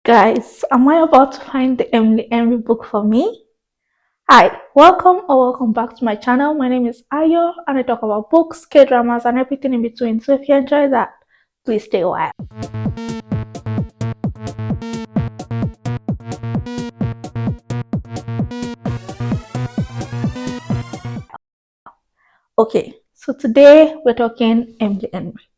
Guys, am I about to find the Emily Henry book for me? Hi, welcome or welcome back to my channel. My name is Ayo and I talk about books, K-dramas and everything in between. So if you enjoy that, please stay a while. Okay, so today we're talking Emily Henry.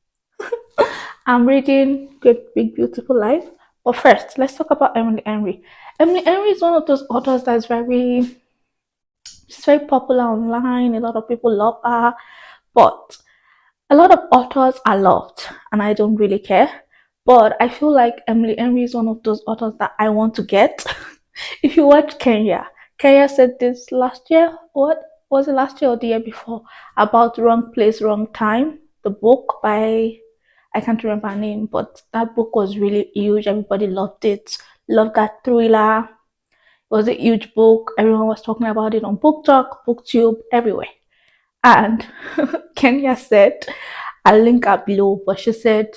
I'm reading Great Big Beautiful Life. But first, let's talk about Emily Henry. Emily Henry is one of those authors that's she's very popular online. A lot of people love her. But a lot of authors are loved, and I don't really care. But I feel like Emily Henry is one of those authors that I want to get. If you watch Kenya said this last year. What was it last year or the year before? About Wrong Place, Wrong Time. The book by I can't remember her name, but that book was really huge. Everybody loved it. Loved that thriller. It was a huge book. Everyone was talking about it on Book Talk, BookTube, everywhere. And Kenya said, I'll link up below, but she said,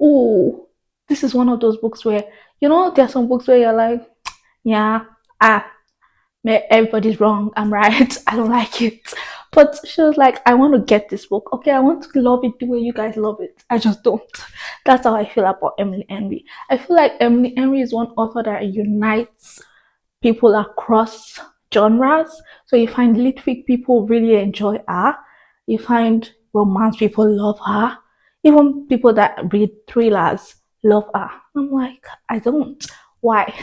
oh, this is one of those books where, there are some books where you're like, yeah, ah, everybody's wrong. I'm right. I don't like it. But she was like, I want to get this book. Okay, I want to love it the way you guys love it. I just don't. That's how I feel about Emily Henry. I feel like Emily Henry is one author that unites people across genres. So you find literary people really enjoy her. You find romance people love her. Even people that read thrillers love her. I'm like, I don't. Why?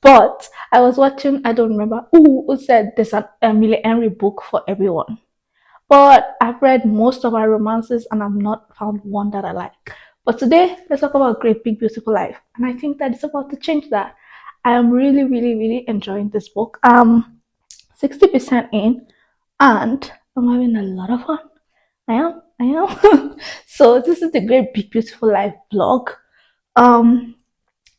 But I was watching, I don't remember who said there's an Emily Henry book for everyone. But I've read most of her romances and I've not found one that I like. But today, let's talk about Great Big Beautiful Life. And I think that it's about to change that. I am really, really, really enjoying this book. 60% in and I'm having a lot of fun. I am. So this is the Great Big Beautiful Life blog. Um,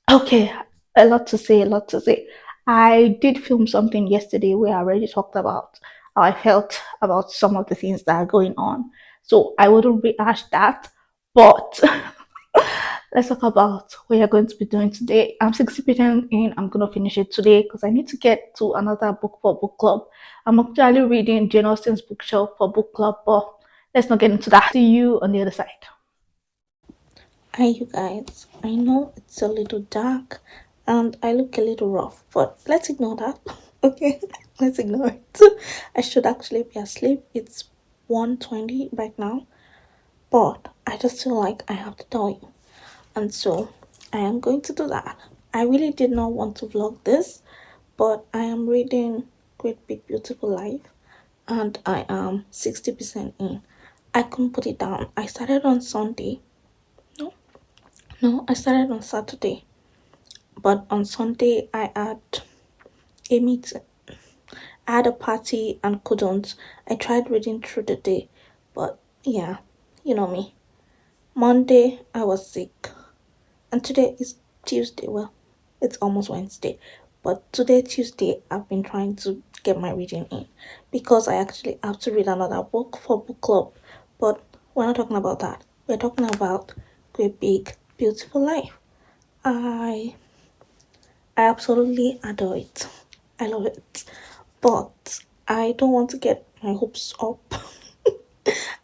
okay, a lot to say. I did film something yesterday where I already talked about how I felt about some of the things that are going on. So I wouldn't rehash that, but let's talk about what you're going to be doing today. I'm 60% in. I'm going to finish it today because I need to get to another book for book club. I'm actually reading Jane Austen's bookshelf for book club, but let's not get into that. See you on the other side. Hi, you guys. I know it's a little dark and I look a little rough, but let's ignore that. Okay, let's ignore it. I should actually be asleep. It's 1:20 right now, but I just feel like I have to tell you. And so I am going to do that. I really did not want to vlog this, but I am reading Great Big Beautiful Life and I am 60% in. I couldn't put it down. I started on Sunday. No, no, I started on Saturday. But on Sunday, I had a meeting. I had a party and couldn't. I tried reading through the day, but yeah, you know me. Monday, I was sick, and today is Tuesday. Well, it's almost Wednesday, but today, Tuesday, I've been trying to get my reading in because I actually have to read another book for book club. But we're not talking about that. We're talking about Great Big Beautiful Life. I I absolutely adore it. I love it. But I don't want to get my hopes up.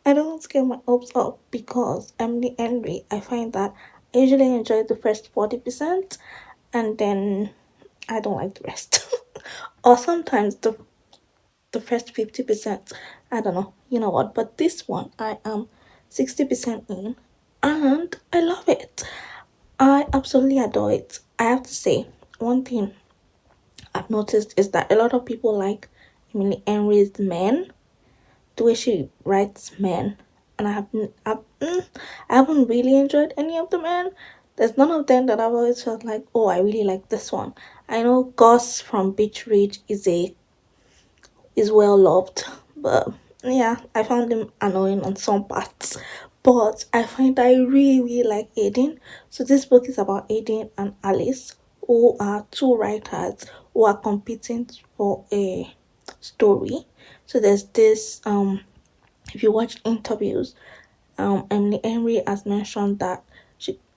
I don't want to get my hopes up because I'm the Henry. I find that I usually enjoy the first 40% and then I don't like the rest. Or sometimes the first 50%. I don't know. You know what? But this one I am 60% in and I love it. I absolutely adore it. I have to say one thing I've noticed is that a lot of people like Emily Henry's men, the way she writes men, and I haven't really enjoyed any of the men. There's none of them that I've always felt like, oh, I really like this one. I know Gus from Beach Ridge is well loved, but yeah, I found him annoying on some parts. But I find I really, really like Aiden. So this book is about Aiden and Alice, who are two writers who are competing for a story. So there's this if you watch interviews, Emily Henry has mentioned that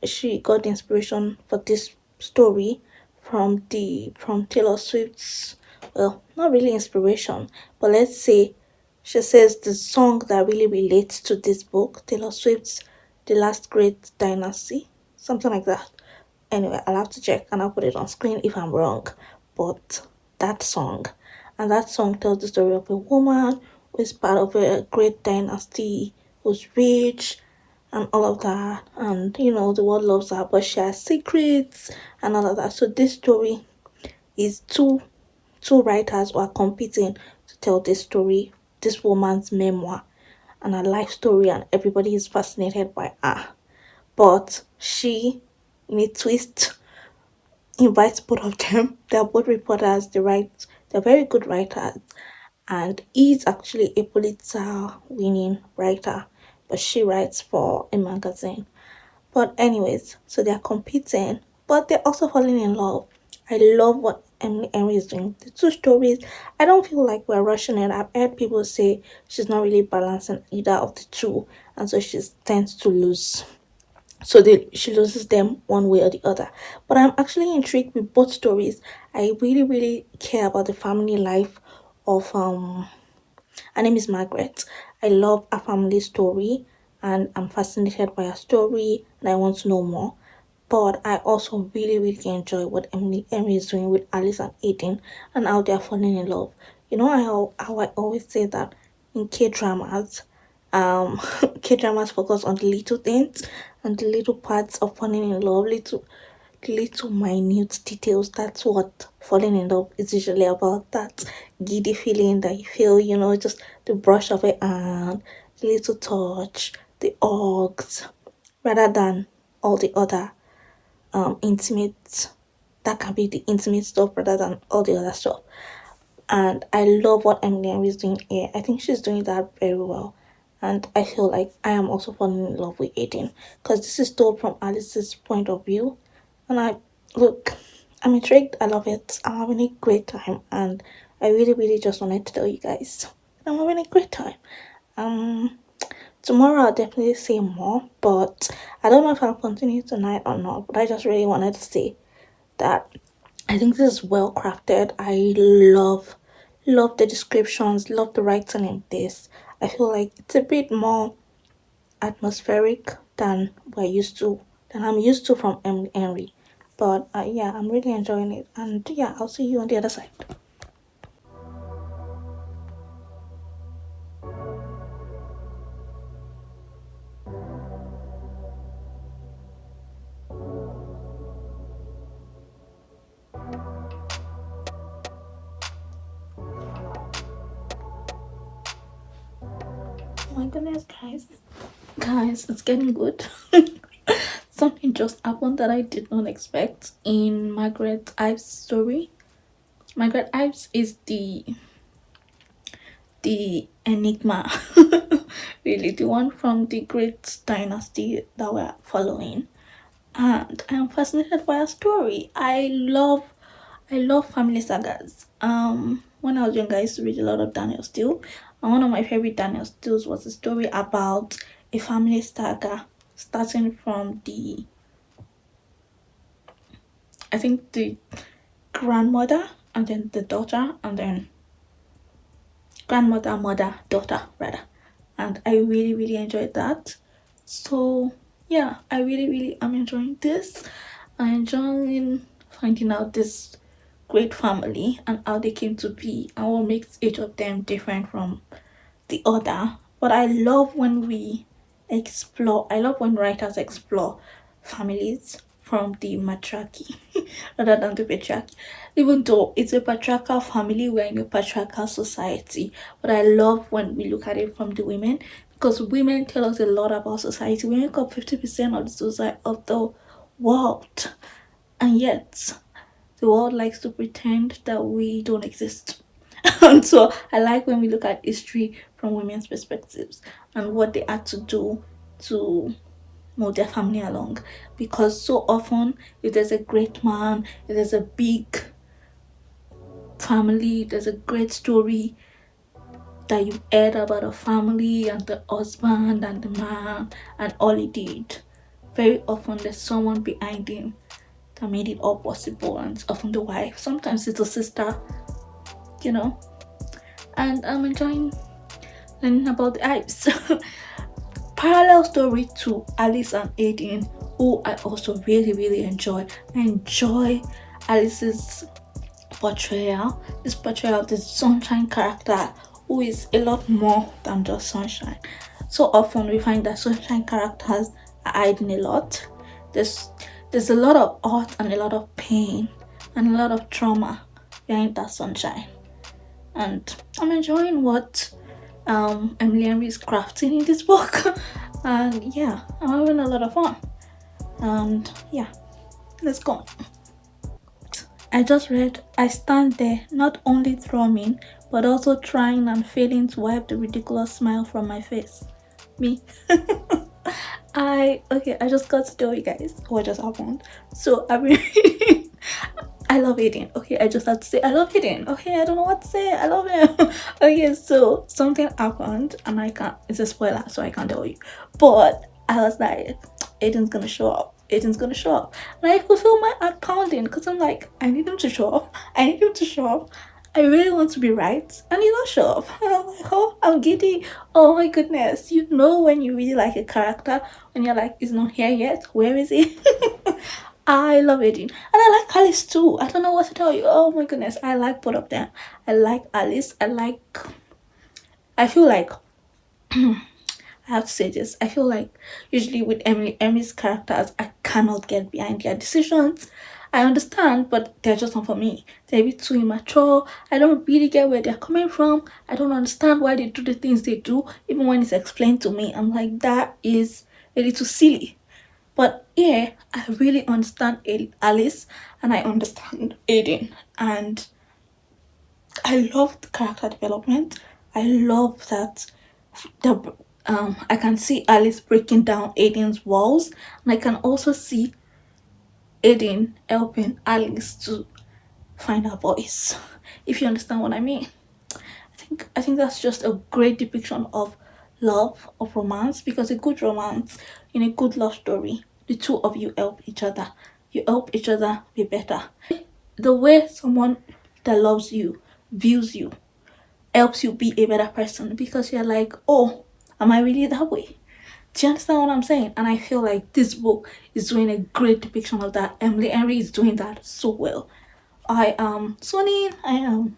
she got the inspiration for this story from Taylor Swift's, well, not really inspiration, but let's say she says the song that really relates to this book, Taylor Swift's The Last Great Dynasty, something like that. Anyway, I'll have to check and I'll put it on screen if I'm wrong. But that song, and that song tells the story of a woman who is part of a great dynasty, who's rich and all of that. And the world loves her, but she has secrets and all of that. So this story is two writers who are competing to tell this story, this woman's memoir and her life story, and everybody is fascinated by her. But she, in a twist, invites both of them. They're both reporters. They're very good writers, and he's actually a Pulitzer winning writer, but she writes for a magazine. But anyways, so they're competing, but they're also falling in love. I love what Emily Henry is doing. The two stories, I don't feel like we're rushing it. I've heard people say she's not really balancing either of the two, and so she tends to lose. So she loses them one way or the other. But I'm actually intrigued with both stories. I really, really care about the family life of her name is Margaret. I love her family story and I'm fascinated by her story and I want to know more. But I also really, really enjoy what Emily is doing with Alice and Aiden and how they're falling in love. You know how I always say that in K dramas, K dramas focus on the little things and the little parts of falling in love, little minute details. That's what falling in love is usually about. That giddy feeling that you feel, just the brush of a hand, the little touch, the hugs, rather than all the other intimate, that can be the intimate stuff rather than all the other stuff. And I love what Emily is doing here. I think she's doing that very well. And I feel like I am also falling in love with Aiden because this is told from Alice's point of view. And look, I'm intrigued. I love it. I'm having a great time. And I really, really just wanted to tell you guys I'm having a great time. Um, Tomorrow I'll definitely say more, but I don't know if I'll continue tonight or not. But I just really wanted to say that I think this is well crafted. I love the descriptions, love the writing in this. I feel like it's a bit more atmospheric than I'm used to from Henry. But yeah, I'm really enjoying it. And yeah, I'll see you on the other side. Oh my goodness, guys. Guys, it's getting good. Something just happened that I did not expect in Margaret Ives' story. Margaret Ives is the enigma, really, the one from the great dynasty that we're following. And I am fascinated by her story. I love family sagas. When I was younger, I used to read a lot of Daniel Steele, and one of my favorite Daniel Steele's was a story about a family saga starting from I think the grandmother and then the daughter and then grandmother, mother, daughter rather. And I really, really enjoyed that. So yeah, I really, really am enjoying this. I'm enjoying finding out this great family and how they came to be and what makes each of them different from the other. But I love when writers explore families from the matriarchy rather than the patriarchy. Even though it's a patriarchal family, we're in a patriarchal society. But I love when we look at it from the women because women tell us a lot about society. We make up 50% of the society of the world. And yet the world likes to pretend that we don't exist. And so I like when we look at history from women's perspectives and what they had to do to move their family along. Because so often, if there's a great man, if there's a big family, there's a great story that you heard about a family and the husband and the man and all he did. Very often, there's someone behind him that made it all possible, and it's often the wife. Sometimes it's a sister, you know. And I'm enjoying learning about the Ives. Parallel story to Alice and Aiden, who I also really, really enjoy. I enjoy Alice's portrayal, this portrayal of this sunshine character who is a lot more than just sunshine. So often we find that sunshine characters are hiding a lot. There's there's a lot of art and a lot of pain and a lot of trauma behind that sunshine. And I'm enjoying what Emily Henry is crafting in this book. And yeah, I'm having a lot of fun. And yeah, let's go. I just read, I stand there, not only thrumming, but also trying and failing to wipe the ridiculous smile from my face. Me. I just got to tell you guys what just happened. So I've been reading. I love Aiden. Okay, I just have to say I love Aiden. Okay, I don't know what to say. I love him. Okay, so something happened and I can't. It's a spoiler, so I can't tell you. But I was like, Aiden's gonna show up. Aiden's gonna show up. And I could feel my heart pounding because I'm like, I need him to show up. I need him to show up. I really want to be right, and he don't show up. And I'm like, oh, I'm giddy. Oh my goodness. You know when you really like a character, when you're like, he's not here yet. Where is he? I love Aiden. And I like Alice too. I don't know what to tell you. Oh my goodness. I like both of them. I like Alice. I feel like I have to say this. I feel like usually with Emily's characters, I cannot get behind their decisions. I understand, but they're just not for me. They're a bit too immature. I don't really get where they're coming from. I don't understand why they do the things they do, even when it's explained to me. I'm like, that is a little silly. But yeah, I really understand Alice and I understand Aiden. And I love the character development. I love that the I can see Alice breaking down Aiden's walls, and I can also see Aiden helping Alice to find her voice. If you understand what I mean. I think that's just a great depiction of love, of romance, because a good romance, in a good love story, the two of you help each other. You help each other be better. The way someone that loves you views you helps you be a better person because you're like, oh, am I really that way? Do you understand what I'm saying? And I feel like this book is doing a great depiction of that. Emily Henry is doing that so well. I am Sonny, I am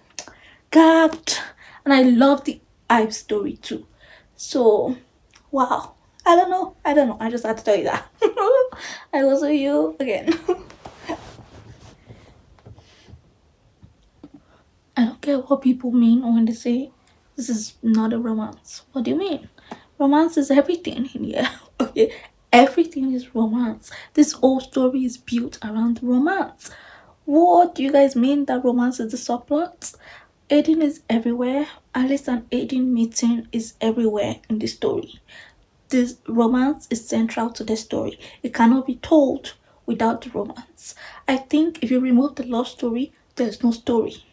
gagged, and I love the Ive story too. So, wow. I don't know. I just had to tell you that. I was with you again. I don't get what people mean when they say this is not a romance. What do you mean? Romance is everything in here. Okay, everything is romance. This whole story is built around romance. What do you guys mean that romance is the subplot? Aiden is everywhere. Alice and Aiden meeting is everywhere in the story. This romance is central to the story. It cannot be told without the romance. I think if you remove the love story, there's no story.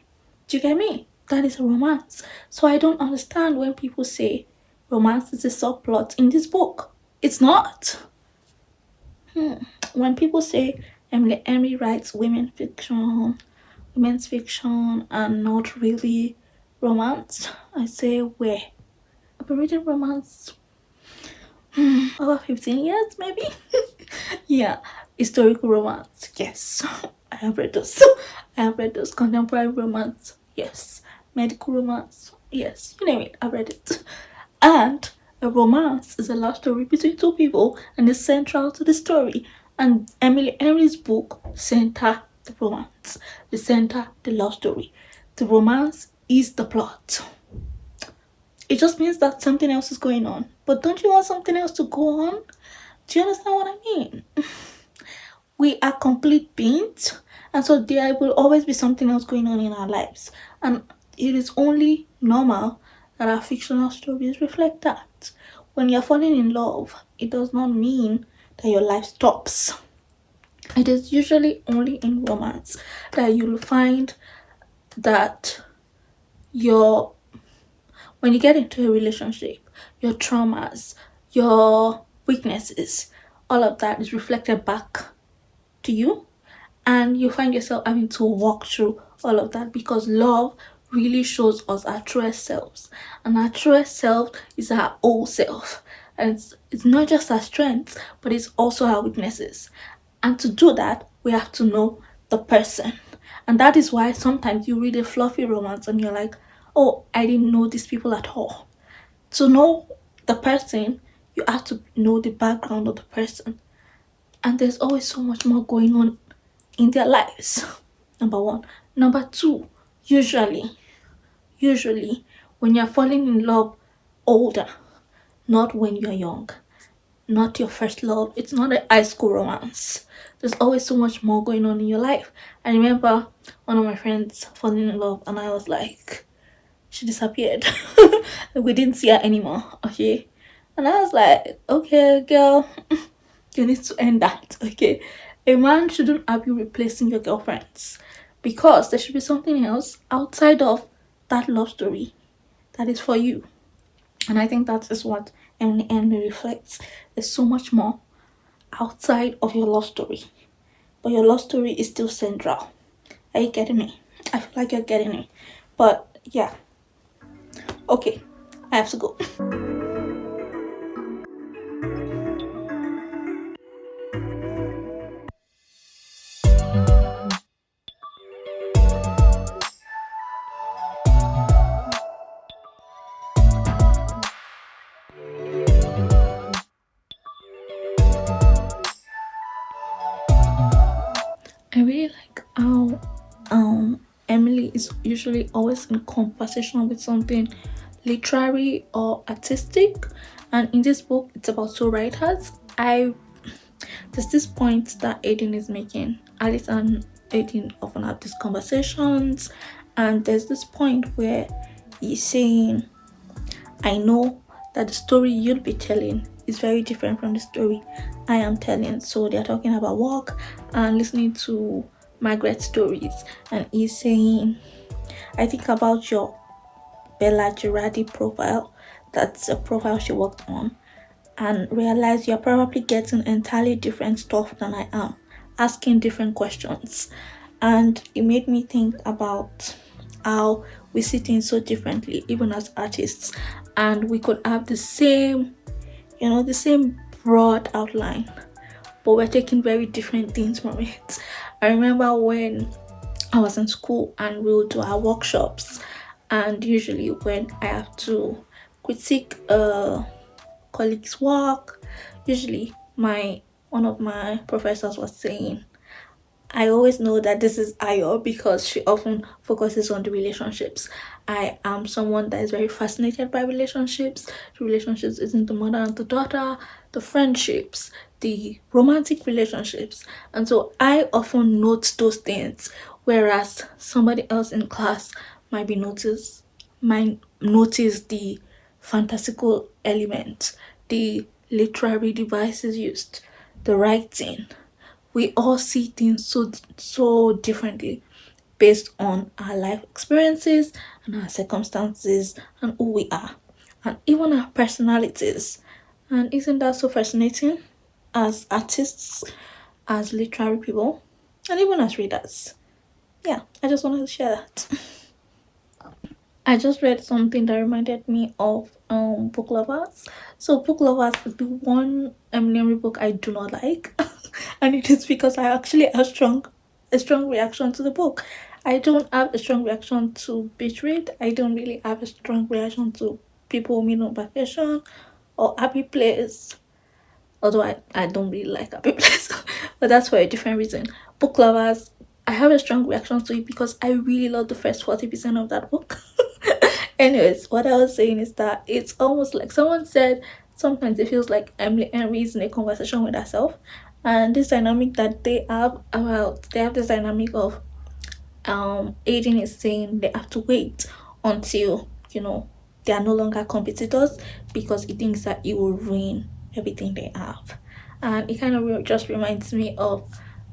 Do you get me? That is a romance. So I don't understand when people say romance is a subplot in this book. It's not. When people say Emily writes women's fiction, and not really romance, I say where? I've been reading romance over 15 years, maybe. Yeah, historical romance, yes. I have read those. I have read those. Contemporary romance, yes. Medical romance, yes. You name it, I've read it. And a romance is a love story between two people and is central to the story. And Emily Henry's book center the romance, the center the love story. The romance is the plot. It just means that something else is going on. But don't you want something else to go on? Do you understand what I mean? We are complete beings, and so there will always be something else going on in our lives. And it is only normal that our fictional stories reflect that. When you're falling in love, it does not mean that your life stops. It is usually only in romance that you'll find that your when you get into a relationship, your traumas, your weaknesses, all of that is reflected back to you, and you find yourself having to walk through all of that because love really shows us our truest selves, and our truest self is our whole self, and it's not just our strengths but it's also our weaknesses. And to do that we have to know the person, and that is why sometimes you read a fluffy romance and you're like, oh, I didn't know these people at all. To know the person, you have to know the background of the person, and there's always so much more going on in their lives. Number one. Number two, usually, usually, when you're falling in love older, not when you're young, not your first love, it's not a high school romance. There's always so much more going on in your life. I remember one of my friends falling in love, and I was like, she disappeared. We didn't see her anymore, okay? And I was like, okay, girl, you need to end that, okay? A man shouldn't have you replacing your girlfriends because there should be something else outside of that love story that is for you. And I think that is what Emily reflects. There's so much more outside of your love story, but your love story is still central. Are you getting me? I feel like you're getting me. But yeah, okay, I have to go. I really like how Emily is usually always in conversation with something literary or artistic, and in this book it's about two writers. I There's this point that Aiden is making. Alice and Aiden often have these conversations, and there's this point where he's saying, I know that the story you'll be telling is very different from the story I am telling. So they're talking about work and listening to Margaret's stories, and he's saying, I think about your Bella Girardi profile. That's a profile she worked on, and realize you're probably getting entirely different stuff than I am, asking different questions. And it made me think about how we see things so differently, even as artists, and we could have the same, the same broad outline, but we're taking very different things from it. I remember when I was in school and we would do our workshops, and usually when I have to critique a colleague's work, usually my one of my professors was saying, I always know that this is Ayo because she often focuses on the relationships. I am someone that is very fascinated by relationships. The relationships isn't the mother and the daughter, the friendships, the romantic relationships. And so I often note those things, whereas somebody else in class might notice the fantastical element, the literary devices used, the writing. We all see things so differently based on our life experiences and our circumstances and who we are, and even our personalities. And isn't that so fascinating as artists, as literary people, and even as readers? Yeah, I just wanted to share that. I just read something that reminded me of book lovers. So book lovers is the one Emily book I do not like, and it is because I actually have a strong reaction to the book. I don't have a strong reaction to Betrayed. I don't really have a strong reaction to People Who Meet No Perfection or Happy Place. Although I don't really like Happy Place, but that's for a different reason. Book lovers, I have a strong reaction to it because I really love the first 40% of that book. Anyways, what I was saying is that it's almost like someone said sometimes it feels like Emily Henry is in a conversation with herself, and this dynamic that they have this dynamic of Aiden is saying they have to wait until they are no longer competitors because he thinks that it will ruin everything they have, and it kind of just reminds me of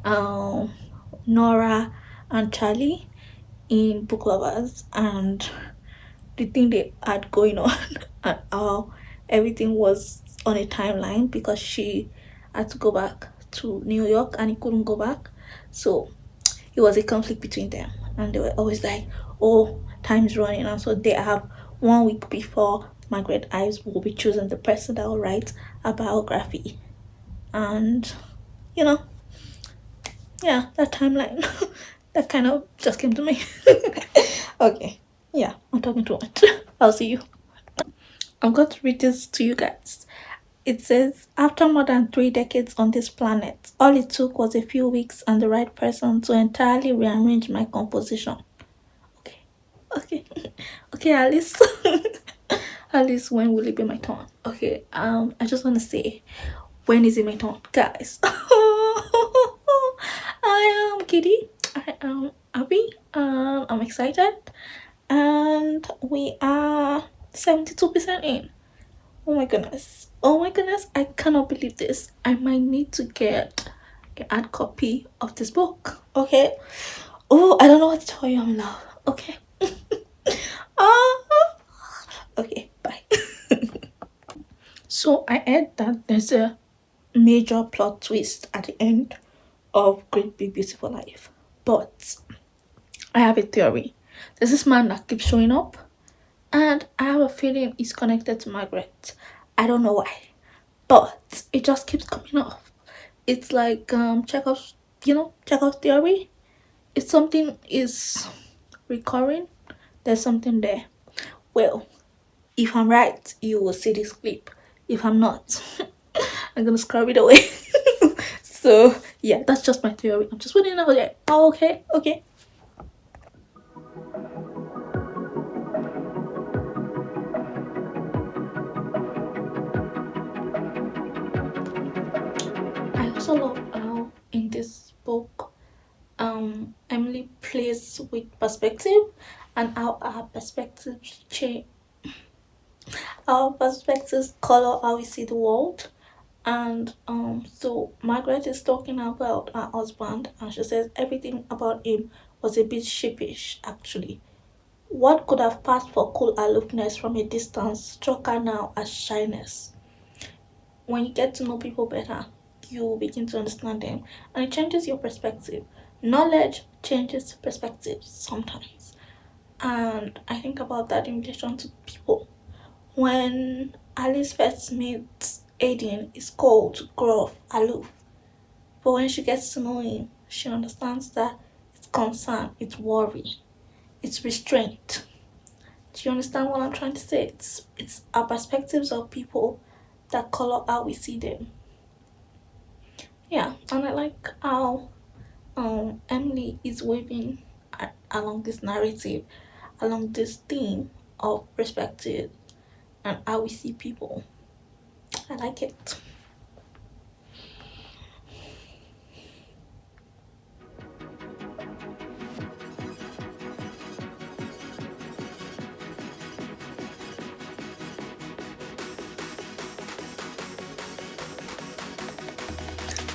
um Nora and Charlie in Book Lovers, and the thing they had going on and how everything was on a timeline because she had to go back to New York and he couldn't go back. So it was a conflict between them, and they were always like, "Oh, time's running," and so they have 1 week before Margaret Ives will be choosing the person that will write a biography, and you know, yeah, that timeline, that kind of just came to me. Okay, yeah, I'm talking too much. I'll see you. I'm going to read this to you guys. It says, after more than 3 decades on this planet, all it took was a few weeks and the right person to entirely rearrange my composition. Okay, okay, okay, Alice. Alice, when will it be my turn? Okay, I just want to say, when is it my turn, guys? I am Kitty. I am Abby. I'm excited, and we are 72% in. Oh my goodness. Oh my goodness. I cannot believe this. I might need to get a hard copy of this book. Okay. Oh, I don't know what to tell you. I'm in love. Okay. Ah. Okay. Bye. So I heard that there's a major plot twist at the end of Great Big Beautiful Life. But I have a theory. There's this man that keeps showing up, and I have a feeling he's connected to Margaret. I don't know why, but it just keeps coming up. It's like Chekhov's, Chekhov's theory. If something is recurring, there's something there. Well, if I'm right, you will see this clip. If I'm not, I'm gonna scrub it away. So yeah, that's just my theory. I'm just putting it out there. Oh, okay, okay. I also love how in this book, Emily plays with perspective and how our perspectives change. Our perspectives color how we see the world. And so Margaret is talking about her husband, and she says everything about him was a bit sheepish, actually. What could have passed for cool aloofness from a distance struck her now as shyness. When you get to know people better, you begin to understand them, and it changes your perspective. Knowledge changes perspective sometimes. And I think about that in relation to people. When Alice first meets Aiden, it's cold, gruff, aloof. But when she gets to know him, she understands that it's concern, it's worry, it's restraint. Do you understand what I'm trying to say? It's our perspectives of people that color how we see them. Yeah, and I like how Emily is weaving along this narrative, along this theme of perspective and how we see people. I like it.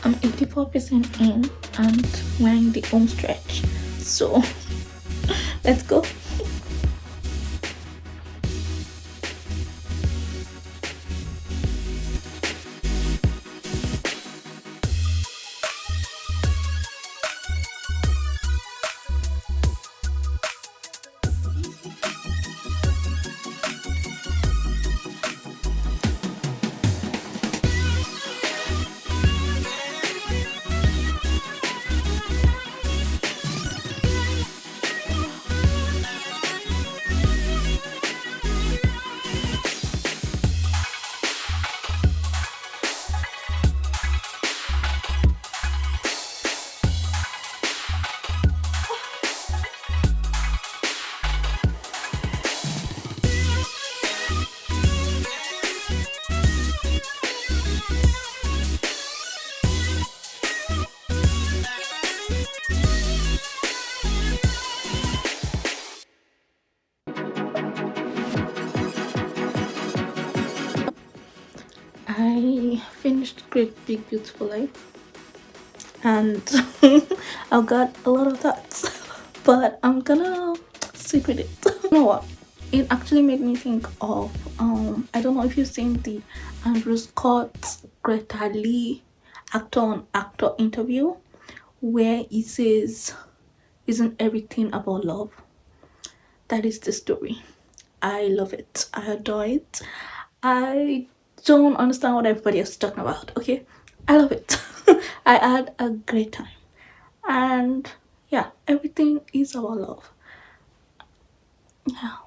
I'm 84% in and we're in the home stretch. So let's go. I finished Great Big Beautiful Life and I've got a lot of thoughts, but I'm gonna stick with it. You know what? It actually made me think of I don't know if you've seen the Andrew Scott Greta Lee actor on actor interview where he says isn't everything about love. That is the story. I love it. I adore it. I don't understand what everybody else is talking about. Okay, I love it. I had a great time, and yeah, everything is about love. Yeah,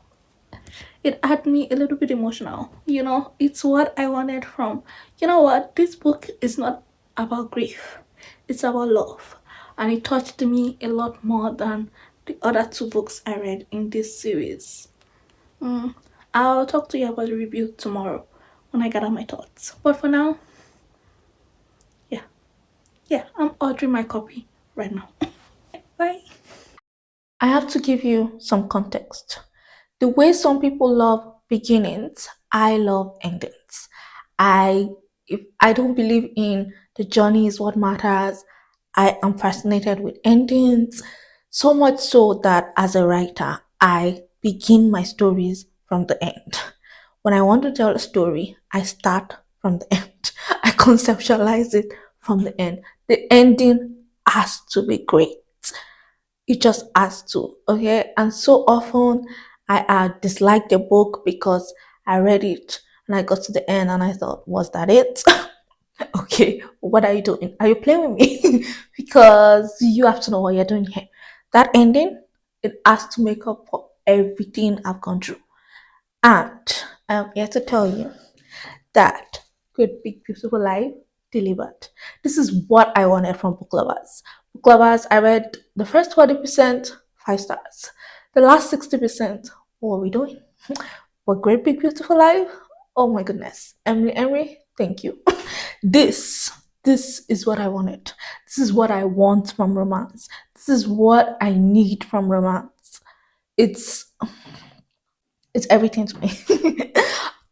it had me a little bit emotional. It's what I wanted from. You know what? This book is not about grief. It's about love, and it touched me a lot more than the other two books I read in this series. Mm, I'll talk to you about the review tomorrow when I gather my thoughts. But for now, yeah, yeah, I'm ordering my copy right now. Bye. I have to give you some context. The way some people love beginnings, I love endings. I if I don't believe in the journey is what matters. I am fascinated with endings, so much so that as a writer, I begin my stories from the end. When I want to tell a story, I start from the end. I conceptualize it from the end. The ending has to be great. It just has to, okay? And so often I disliked the book because I read it and I got to the end and I thought, was that it? Okay, what are you doing? Are you playing with me? Because you have to know what you're doing here. That ending, it has to make up for everything I've gone through. And I'm here to tell you that Good Big Beautiful Life delivered. This is what I wanted from book lovers. Book lovers, I read the first 40%, 5 stars. The last 60%, what are we doing? But Great Big Beautiful Life, oh my goodness. Emily, thank you. This, this is what I wanted. This is what I want from romance. This is what I need from romance. It's it's everything to me.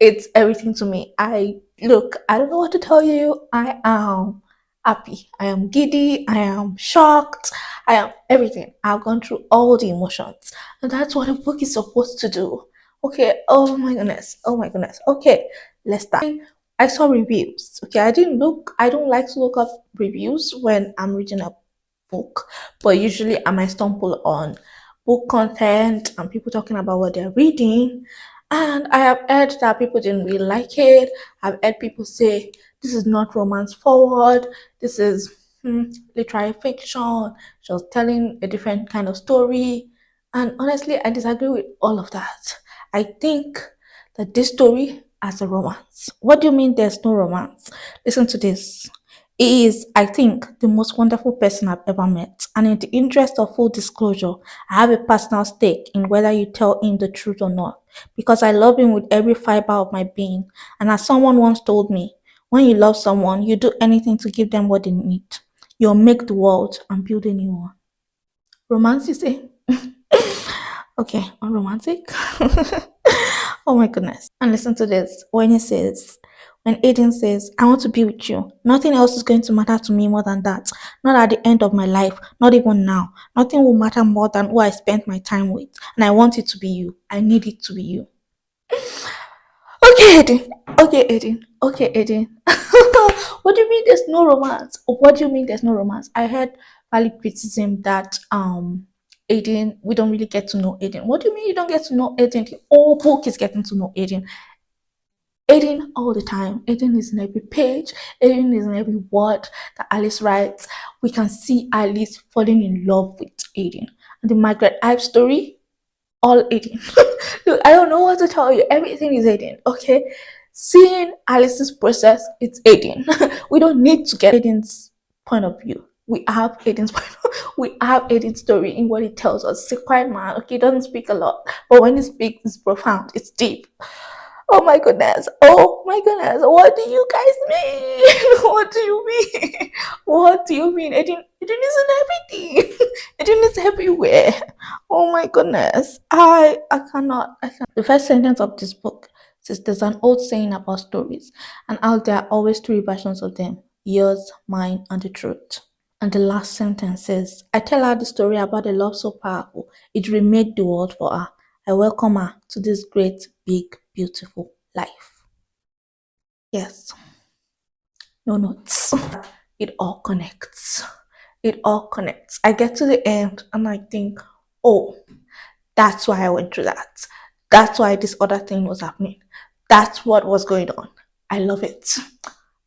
It's everything to me. I don't know what to tell you. I am happy. I am giddy. I am shocked. I am everything. I've gone through all the emotions. And that's what a book is supposed to do. Okay. Oh my goodness. Oh my goodness. Okay. Let's start. I saw reviews. Okay. I don't like to look up reviews when I'm reading a book, but usually I might stumble on book content and people talking about what they're reading. And I have heard that people didn't really like it. I've heard people say this is not romance forward, this is literary fiction, just telling a different kind of story. And honestly, I disagree with all of that. I think that this story has a romance. What do you mean there's no romance? Listen to this. He is, I think, the most wonderful person I've ever met. And in the interest of full disclosure, I have a personal stake in whether you tell him the truth or not. Because I love him with every fiber of my being. And as someone once told me, when you love someone, you do anything to give them what they need. You'll make the world and build a new one. Romance, you say? Okay, unromantic. Oh my goodness. And listen to this. When Aiden says, I want to be with you, nothing else is going to matter to me more than that. Not at the end of my life, not even now. Nothing will matter more than who I spent my time with. And I want it to be you. I need it to be you. Okay, Aiden. Okay, Aiden. Okay, Aiden. What do you mean there's no romance? What do you mean there's no romance? I heard valid criticism that Aiden, we don't really get to know Aiden. What do you mean you don't get to know Aiden? The whole book is getting to know Aiden. Aiden all the time. Aiden is in every page. Aiden is in every word that Alice writes. We can see Alice falling in love with Aiden. And the Margaret Ives story, all Aiden. Look, I don't know what to tell you. Everything is Aiden, okay? Seeing Alice's process, it's Aiden. We don't need to get Aiden's point of view. We have Aiden's story in what he tells us. He's a quiet man, okay, he doesn't speak a lot. But when he speaks, it's profound, it's deep. Oh my goodness. Oh my goodness. What do you guys mean? What do you mean? What do you mean? It is in everything. It is everywhere. Oh my goodness. I cannot. The first sentence of this book says there's an old saying about stories, and out there are always three versions of them: yours, mine, and the truth. And the last sentence says, I tell her the story about a love so powerful, it remade the world for her. I welcome her to this great, big, beautiful life. Yes, no notes. It all connects. it all connects. I get to the end and I think, oh, that's why I went through that. That's why this other thing was happening. That's what was going on. I love it.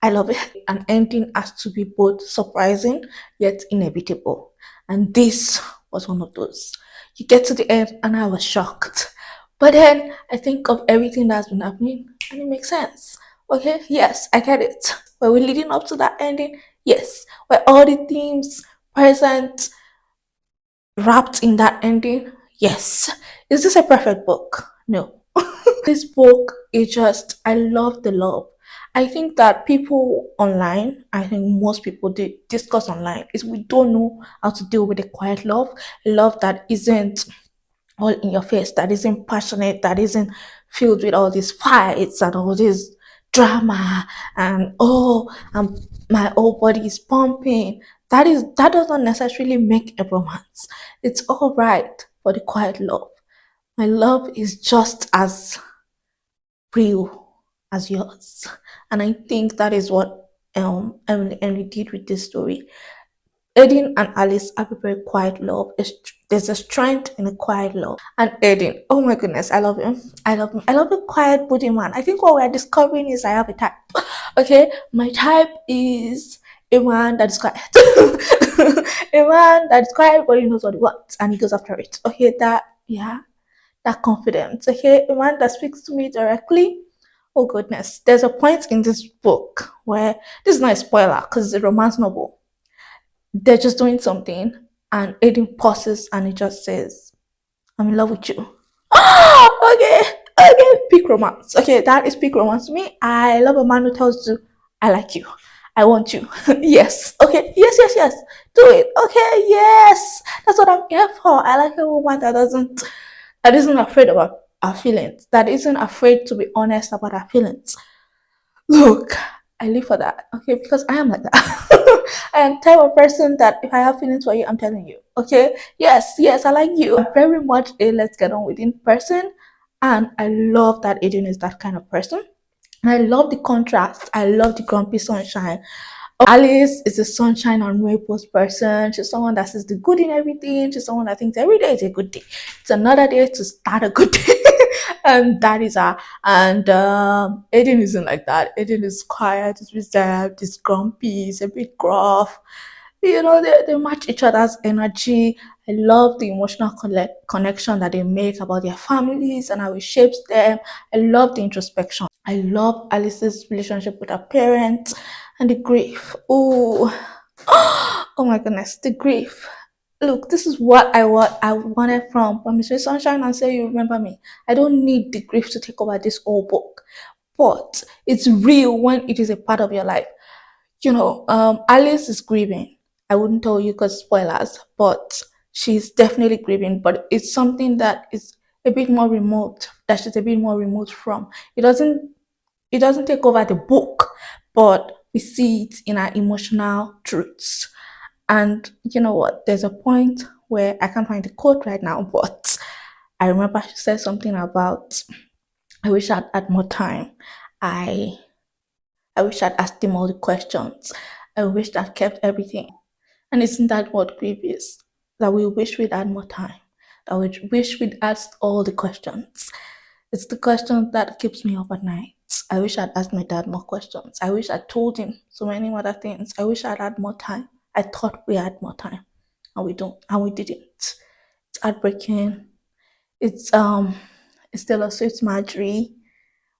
I love it. An ending has to be both surprising yet inevitable. And this was one of those. You get to the end and I was shocked. But then I think of everything that's been happening and it makes sense. Okay, yes, I get it. Were we leading up to that ending? Yes. Were all the themes present wrapped in that ending? Yes. Is this a perfect book? No. This book is just, I love the love. I think that people online, I think most people they discuss online is we don't know how to deal with the quiet love, love that isn't all in your face, that isn't passionate, that isn't filled with all these fights and all this drama and oh, my whole body is pumping. That doesn't necessarily make a romance. It's all right for the quiet love. My love is just as real as yours. And I think that is what Emily did with this story. Aiden and Alice have a very quiet love. There's a strength in a quiet love. And Aiden, oh my goodness, I love him. I love him. I love a quiet, booty man. I think what we're discovering is I have a type. Okay, my type is a man that is quiet. A man that is quiet, but he knows what he wants and he goes after it. Okay, yeah, that confidence. Okay, a man that speaks to me directly. Oh goodness, there's a point in this book where this is not a spoiler because it's a romance novel. They're just doing something, and Aiden pauses and he just says, "I'm in love with you." Okay, okay, peak romance. Okay, that is peak romance to me. I love a man who tells you, "I like you, I want you." Yes, okay, yes, yes, yes, do it. Okay, yes, that's what I'm here for. I like a woman that isn't afraid about our feelings, that isn't afraid to be honest about our feelings. Look, I live for that, okay, because I am like that. I am type of person that if I have feelings for you, I'm telling you, okay? Yes, yes, I like you. I'm very much a let's get on with in person, and I love that Aiden is that kind of person. And I love the contrast. I love the grumpy sunshine. Alice is a sunshine and rainbows person. She's someone that sees the good in everything. She's someone that thinks every day is a good day. It's another day to start a good day. And that is her. And Aiden isn't like that. Aiden is quiet, is reserved, is grumpy, is a bit gruff. You know, they match each other's energy. I love the emotional connection that they make about their families and how it shapes them. I love the introspection. I love Alice's relationship with her parents and the grief. Oh, oh my goodness, the grief. Look, this is what I wanted from Mr. Sunshine and Say You Remember Me. I don't need the grief to take over this whole book, but it's real when it is a part of your life. Alice is grieving. I wouldn't tell you because spoilers, but she's definitely grieving. But it's something that is a bit more remote. That she's a bit more remote from. It doesn't take over the book, but we see it in our emotional truths. And you know what? There's a point where I can't find the quote right now, but I remember she said something about I wish I'd had more time. I I wish I'd asked him all the questions. I wish I'd kept everything. And isn't that what grief is? That we wish we'd had more time. That we wish we'd asked all the questions. It's the question that keeps me up at night. I wish I'd asked my dad more questions. I wish I'd told him so many other things. I wish I'd had more time. I thought we had more time, and we don't, and we didn't. It's heartbreaking. It's Taylor Swift's Marjorie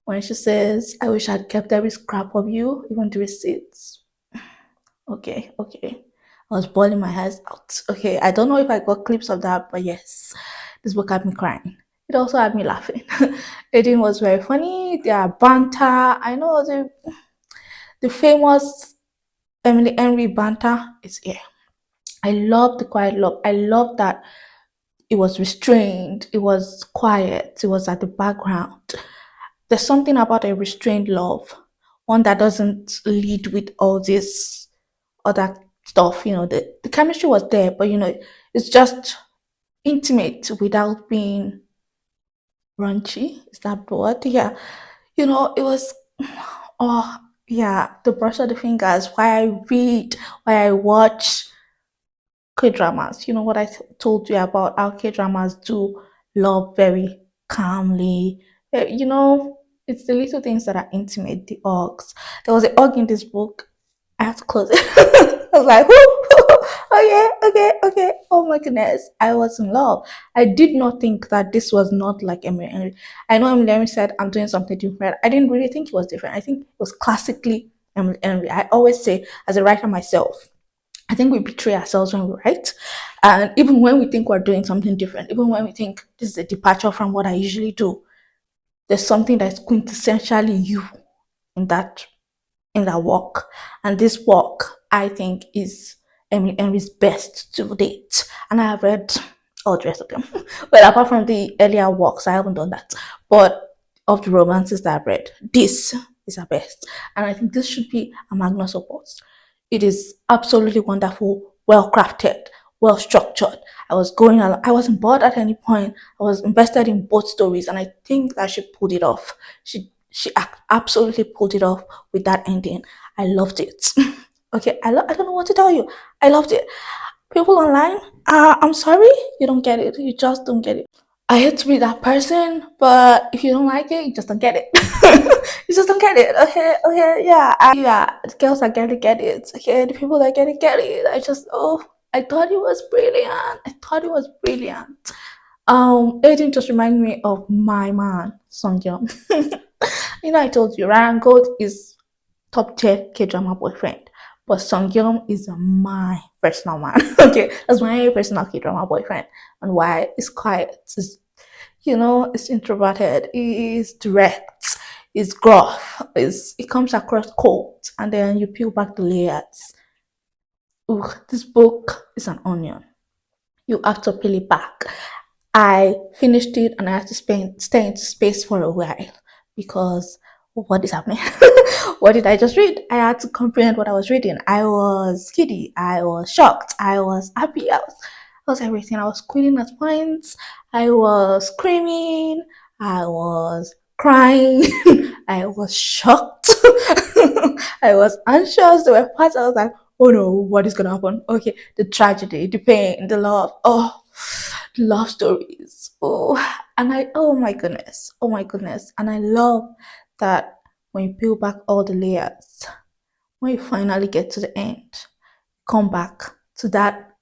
when she says, "I wish I'd kept every scrap of you, even the receipts." Okay, okay. I was bawling my eyes out. Okay, I don't know if I got clips of that, but yes, this book had me crying. It also had me laughing. Aiden was very funny. Their banter. I know the famous Emily Henry banter is here. I love the quiet love. I love that it was restrained. It was quiet. It was at the background. There's something about a restrained love, one that doesn't lead with all this other stuff. The chemistry was there, but it's just intimate without being raunchy. Is that the word? Yeah. It was, oh, yeah, the brush of the fingers, why I read, why I watch. K dramas. You know what I told you about how K dramas do love very calmly. You know, it's the little things that are intimate, the hugs. There was a hug in this book. I had to close it. I was like, okay, okay, okay. Oh my goodness. I was in love. I did not think that this was not like Emily Henry. I know Emily Henry said I'm doing something different. I didn't really think it was different. I think it was classically Emily Henry. I always say, as a writer myself, I think we betray ourselves when we write. And even when we think we're doing something different, even when we think this is a departure from what I usually do, there's something that's quintessentially you in that work. And this work, I think, is Emily Henry's best to date. And I have read all the rest of them. Well, apart from the earlier works, I haven't done that. But of the romances that I've read, this is her best. And I think this should be a magnus opus. It is absolutely wonderful, well crafted, well structured. I was going along, I wasn't bored at any point. I was invested in both stories, and I think that she pulled it off. She absolutely pulled it off with that ending. I loved it. Okay, I don't know what to tell you. I loved it. People online, I'm sorry, you don't get it. You just don't get it. I hate to be that person, but if you don't like it, you just don't get it. You just don't get it. Okay, okay, yeah. The girls that get it. Okay, the people that get it. I thought it was brilliant. I thought it was brilliant. Agent just reminded me of my man, Song Yeon. You know, I told you, Ryan Gold is top tier K drama boyfriend, but Song Yeon is my personal man. Okay, that's my personal K drama boyfriend, and why it's quiet. It's introverted. It's direct. It's gruff. It comes across cold, and then you peel back the layers. Ooh, this book is an onion. You have to peel it back. I finished it and I had to stay in space for a while because what is happening? What did I just read? I had to comprehend what I was reading. I was giddy. I was shocked. I was happy. I was everything. I was squealing at points. I was screaming. I was crying. I was shocked. I was anxious. There were parts I was like, oh no, what is gonna happen? Okay, the tragedy, the pain, the love. Oh, love stories. Oh my goodness. And I love that when you peel back all the layers, when you finally get to the end, come back to that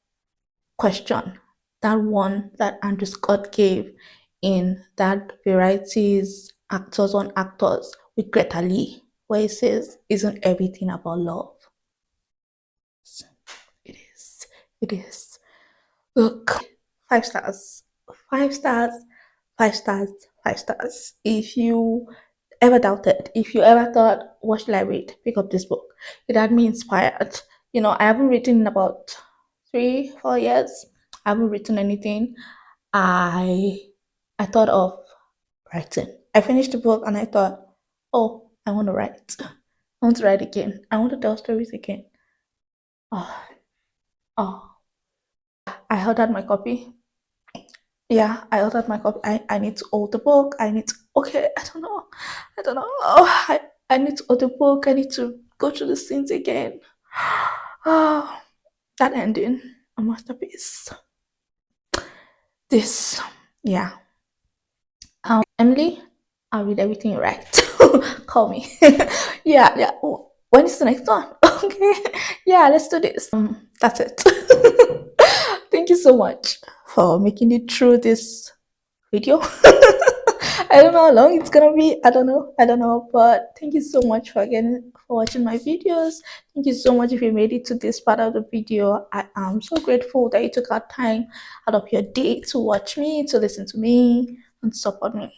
question, that one that Andrew Scott gave in that varieties actors on actors with Greta Lee, where he says, isn't everything about love? It is. It is. Look, 5 stars, 5 stars, 5 stars, 5 stars. If you ever doubted, if you ever thought, what should I read? Pick up this book. It had me inspired. I haven't written in about 3, 4 years. I haven't written anything. I I thought of writing. I finished the book and I thought, oh, I want to write. I want to write again. I want to tell stories again. Oh, oh. I held out my copy. Yeah, I ordered my copy. I need to hold the book. Okay, I don't know. I don't know. I need to hold the book. I need to go through the scenes again. Oh, that ending, a masterpiece. This, yeah. Emily, I'll read everything you write. Call me. Yeah, yeah. When is the next one? Okay. Yeah, let's do this. That's it. Thank you so much for making it through this video. I don't know how long it's gonna be. I don't know. I don't know. But thank you so much for watching my videos. Thank you so much if you made it to this part of the video. I am so grateful that you took out time out of your day to watch me, to listen to me, and support me.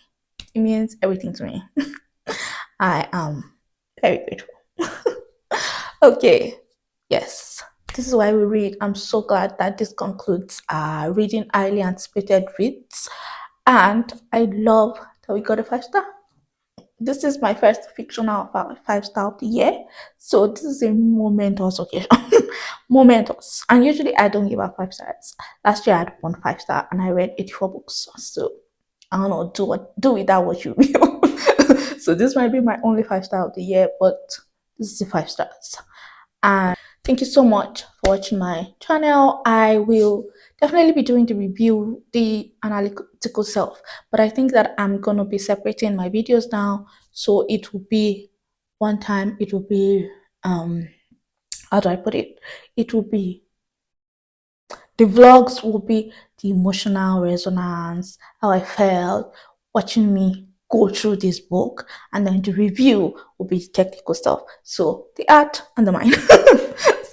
It means everything to me. I am very grateful. Okay. Yes. This is why we read. I'm so glad that this concludes reading highly anticipated reads. And I love that we got a 5 star. This is my first fictional 5 star of the year. So this is a momentous occasion. Momentous. And usually I don't give out 5 stars. Last year I had 1 5 star and I read 84 books. So I don't know, do with that what you will. So this might be my only 5 star of the year, but this is the 5 stars. And Thank you so much for watching my channel. I will definitely be doing the review, the analytical self, but I think that I'm going to be separating my videos now. So it will be one time, it will be, how do I put it? It will be the vlogs will be the emotional resonance, how I felt watching me go through this book, and then the review will be the technical stuff. So the art and the mind.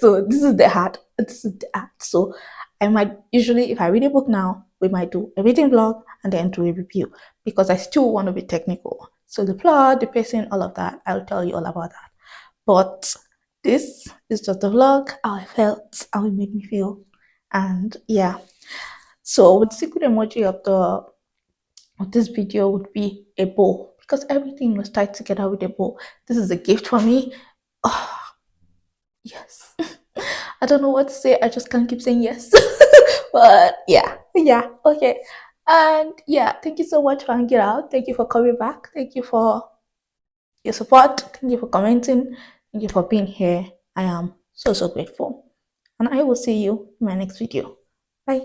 So this is the art. This is the art. So I might usually, if I read a book now, we might do a reading vlog and then do a review because I still want to be technical. So the plot, the pacing, all of that, I'll tell you all about that. But this is just a vlog, how I felt, how it made me feel. And yeah, so with the secret emoji of this video would be a bow because everything was tied together with a bow. This is a gift for me. Oh, yes. I don't know what to say. I just can't keep saying yes. But yeah, okay. And yeah, thank you so much for hanging out. Thank you for coming back. Thank you for your support. Thank you for commenting. Thank you for being here. I am so grateful. And I will see you in my next video. Bye.